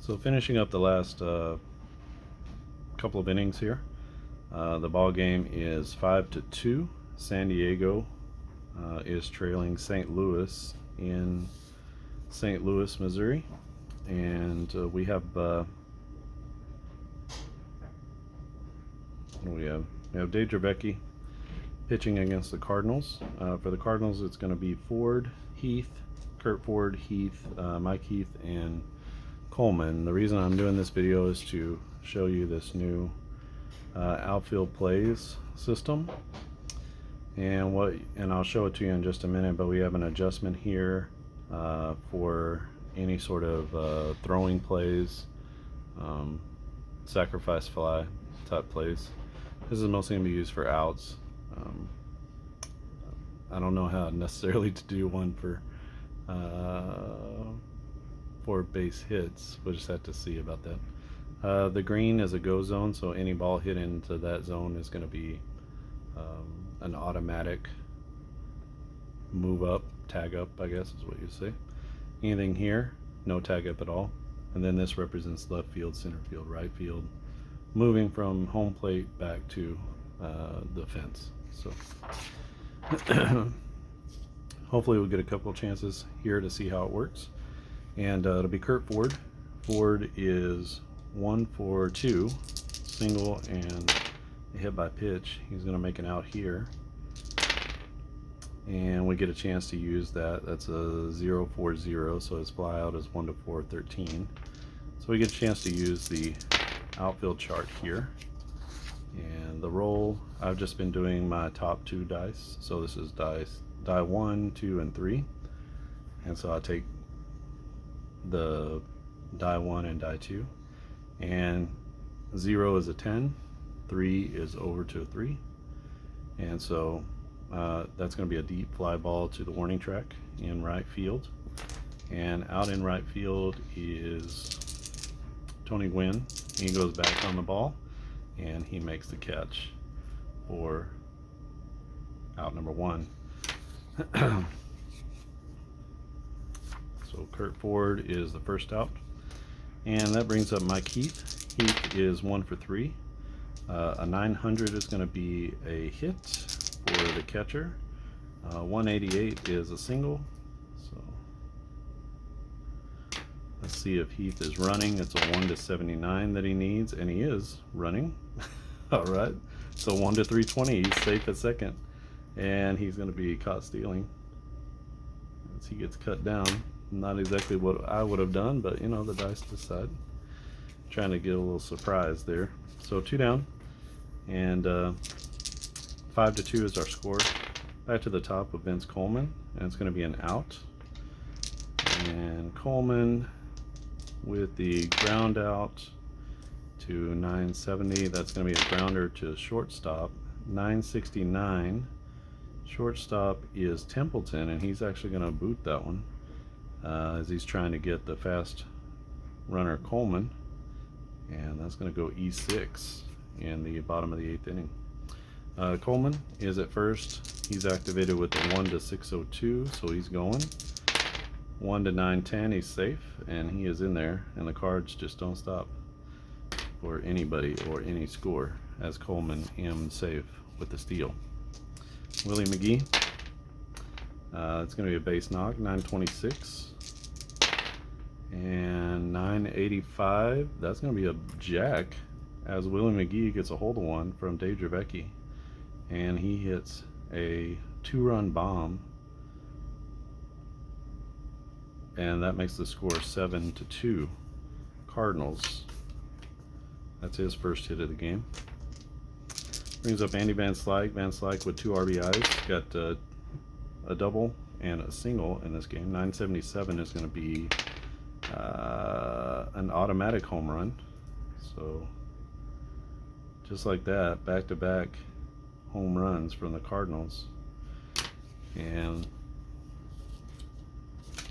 So finishing up the last couple of innings here. The ball game is 5-2. San Diego is trailing St. Louis in St. Louis, Missouri, and we have what do we have? We have Dave Dravecki pitching against the Cardinals. For the Cardinals, it's going to be Ford, Heath, Kurt Ford, Heath, Mike Heath, and Coleman. The reason I'm doing this video is to show you this new outfield plays system, and I'll show it to you in just a minute. But we have an adjustment here for any sort of throwing plays, sacrifice fly type plays. This is mostly going to be used for outs. I don't know how necessarily to do one for base hits. We'll just have to see about that. The green is a go zone, so any ball hit into that zone is going to be an automatic move up, tag up, I guess is what you say. Anything here, no tag up at all. And then this represents left field, center field, right field, moving from home plate back to the fence. So hopefully we'll get a couple of chances here to see how it works. And it'll be Kurt Ford. Ford is 1 for 2, single and a hit by pitch. He's going to make an out here, and we get a chance to use that. That's a 0-4-0, so his fly out is 1-4-13. So we get a chance to use the outfield chart here. And the roll, I've just been doing my top 2 dice. So this is die 1, 2, and 3. And so I take the die 1 and die 2. And 0 is a 10, 3 is over to a 3. And so that's going to be a deep fly ball to the warning track in right field. And out in right field is Tony Gwynn. He goes back on the ball and he makes the catch for out number 1. So Kurt Ford is the first out, and that brings up Mike Heath. Heath is 1 for 3. A 900 is going to be a hit for the catcher. 188 is a single. So let's see if Heath is running. It's a 1-79 that he needs, and he is running. All right, so 1-320. He's safe at second, and he's going to be caught stealing as he gets cut down. Not exactly what I would have done, but you know, the dice decide. Trying to get a little surprise there. So 2 down, and 5-2 is our score. Back to the top of Vince Coleman, and it's going to be an out. And Coleman with the ground out to 970. That's going to be a grounder to shortstop. 969. Shortstop is Templeton, and he's actually going to boot that one as he's trying to get the fast runner Coleman. And that's going to go E6 in the bottom of the 8th inning. Coleman is at first. He's activated with the 1-602, so he's going. 1-910, he's safe, and he is in there, and the Cards just don't stop for anybody or any score as Coleman am safe with the steal. Willie McGee, it's going to be a base knock, 926. And 985, that's going to be a jack as Willie McGee gets a hold of one from Dave Dravecki, and he hits a 2-run bomb, and that makes the score 7-2 Cardinals. That's his first hit of the game. Brings up Andy Van Slyke. Van Slyke with 2 RBIs, got a double and a single in this game. 977 is going to be an automatic home run. So just like that, back-to-back home runs from the Cardinals. And I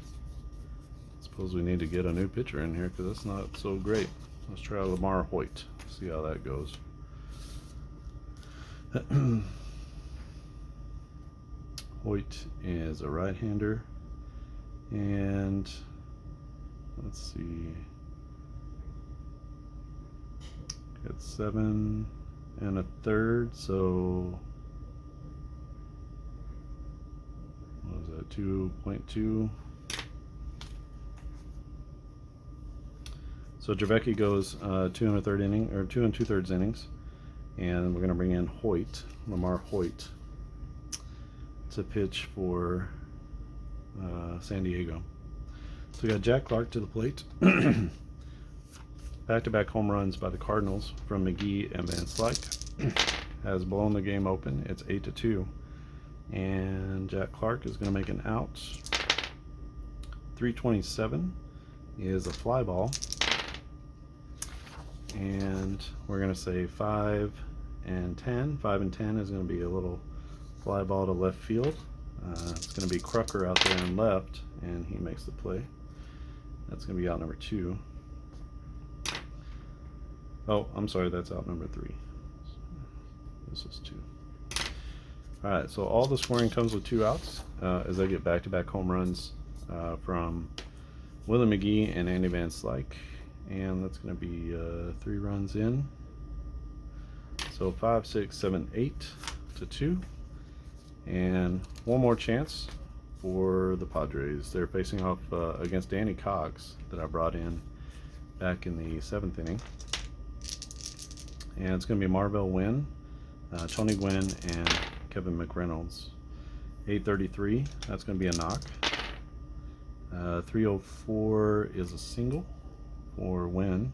suppose we need to get a new pitcher in here because that's not so great. Let's try Lamar Hoyt, see how that goes. Hoyt is a right-hander, and let's see, It's 7 1/3, so what was that, 2.2. So Javecki goes 2 1/3 inning, or 2 2/3 innings, and we're going to bring in Lamar Hoyt, to pitch for San Diego. So we got Jack Clark to the plate. Back-to-back home runs by the Cardinals from McGee and Van Slyke has blown the game open. It's 8-2, and Jack Clark is going to make an out. 327 is a fly ball, and we're going to say 5 and 10. 5 and 10 is going to be a little fly ball to left field. It's going to be Crucker out there in left, and he makes the play. That's going to be out number 2. Oh, I'm sorry, that's out number 3. This is 2. All right, so all the scoring comes with 2 outs as they get back-to-back home runs from Willie McGee and Andy Van Slyke, and that's going to be 3 runs in. So 5, 6, 7, 8-2, and one more chance for the Padres. They're facing off against Danny Cox, that I brought in back in the 7th inning. And it's going to be Marvell Wynn, Tony Gwynn, and Kevin McReynolds. 833, that's going to be a knock. 304 is a single for Wynn.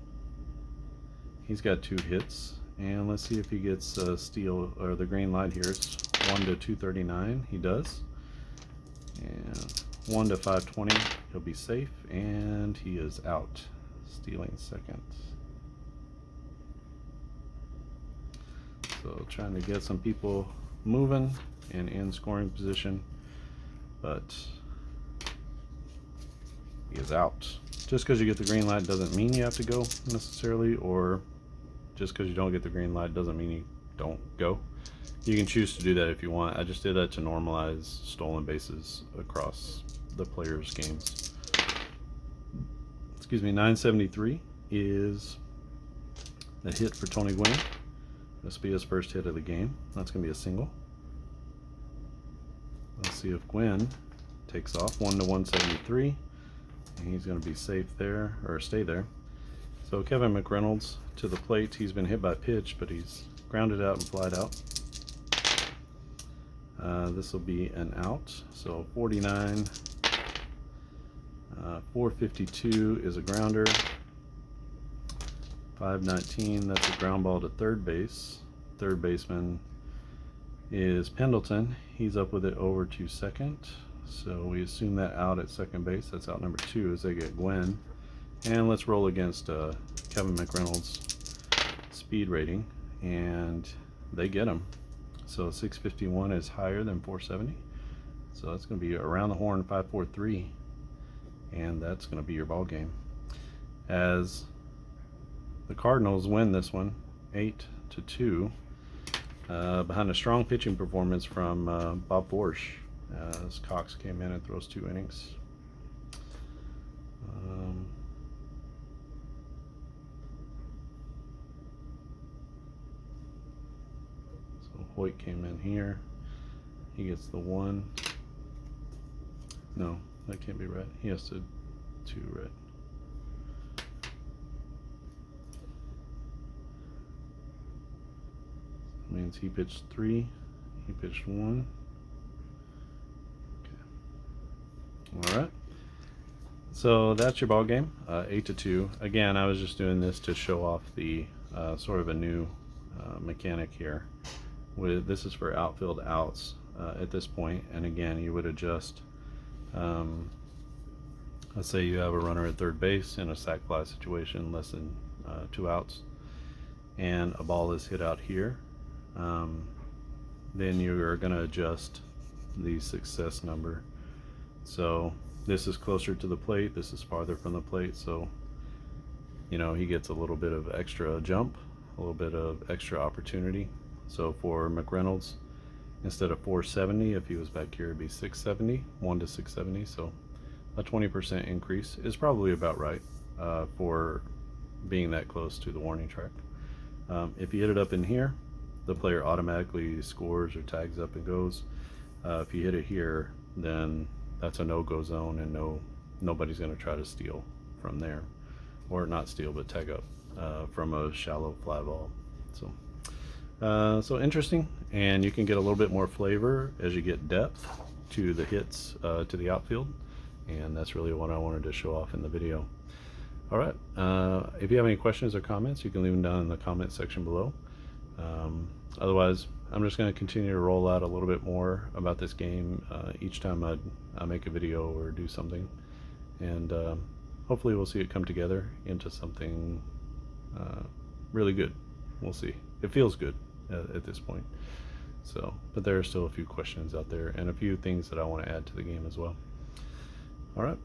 He's got 2 hits. And let's see if he gets steal or the green light here. It's 1-239. He does. And 1-520. He'll be safe, and he is out, stealing second. So trying to get some people moving and in scoring position, but he is out. Just because you get the green light doesn't mean you have to go necessarily, or just because you don't get the green light doesn't mean you don't go. You can choose to do that if you want. I just did that to normalize stolen bases across the players' games. Excuse me, 973 is a hit for Tony Gwynn. This will be his first hit of the game. That's going to be a single. Let's see if Gwynn takes off. 1-173, and he's going to be safe there, or stay there. So Kevin McReynolds to the plate. He's been hit by pitch, but he's grounded out and flied out. This will be an out. So 49. 452 is a grounder. 519, that's a ground ball to third base. Third baseman is Pendleton. He's up with it over to second. So we assume that out at second base. That's out number 2 as they get Gwynn. And let's roll against Kevin McReynolds' speed rating, and they get him. So 651 is higher than 470. So that's going to be around the horn 543, and that's going to be your ball game. As the Cardinals win this one 8-2 behind a strong pitching performance from Bob Borsch, as Cox came in and throws 2 innings. So Hoyt came in here. He gets the 1. No, that can't be right. He has to 2 right. Means he pitched 3, he pitched 1. Okay. All right. So that's your ball game, 8-2. Again, I was just doing this to show off the sort of a new mechanic here. This is for outfield outs at this point, and again, you would adjust. Let's say you have a runner at third base in a sac fly situation, less than 2 outs, and a ball is hit out here. Then you are going to adjust the success number. So this is closer to the plate, this is farther from the plate, so you know he gets a little bit of extra jump, a little bit of extra opportunity. So for McReynolds, instead of 470, if he was back here, it'd be 670, 1-670. So a 20% increase is probably about right for being that close to the warning track. If you hit it up in here, the player automatically scores or tags up and goes. If you hit it here, then that's a no-go zone, and nobody's going to try to steal from there, or not steal but tag up from a shallow fly ball. So interesting, and you can get a little bit more flavor as you get depth to the hits to the outfield, and that's really what I wanted to show off in the video. All right, if you have any questions or comments, you can leave them down in the comment section below. Otherwise, I'm just going to continue to roll out a little bit more about this game each time I make a video or do something, and hopefully we'll see it come together into something really good. We'll see. It feels good at this point. So, but there are still a few questions out there and a few things that I want to add to the game as well. All right.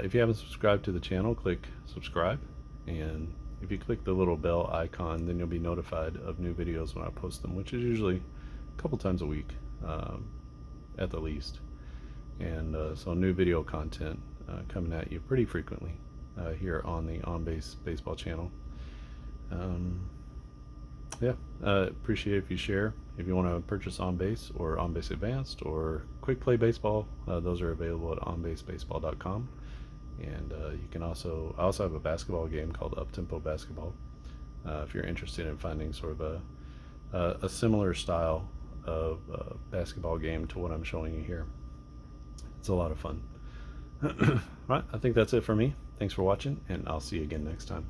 If you haven't subscribed to the channel, click subscribe, and if you click the little bell icon, then you'll be notified of new videos when I post them, which is usually a couple times a week at the least. And so new video content coming at you pretty frequently here on the On Base Baseball channel. Yeah, appreciate if you share. If you want to purchase On Base or On Base Advanced or Quick Play Baseball, those are available at onbasebaseball.com. And you can I also have a basketball game called Up Tempo Basketball. If you're interested in finding sort of a similar style of basketball game to what I'm showing you here, it's a lot of fun. All right, I think that's it for me. Thanks for watching, and I'll see you again next time.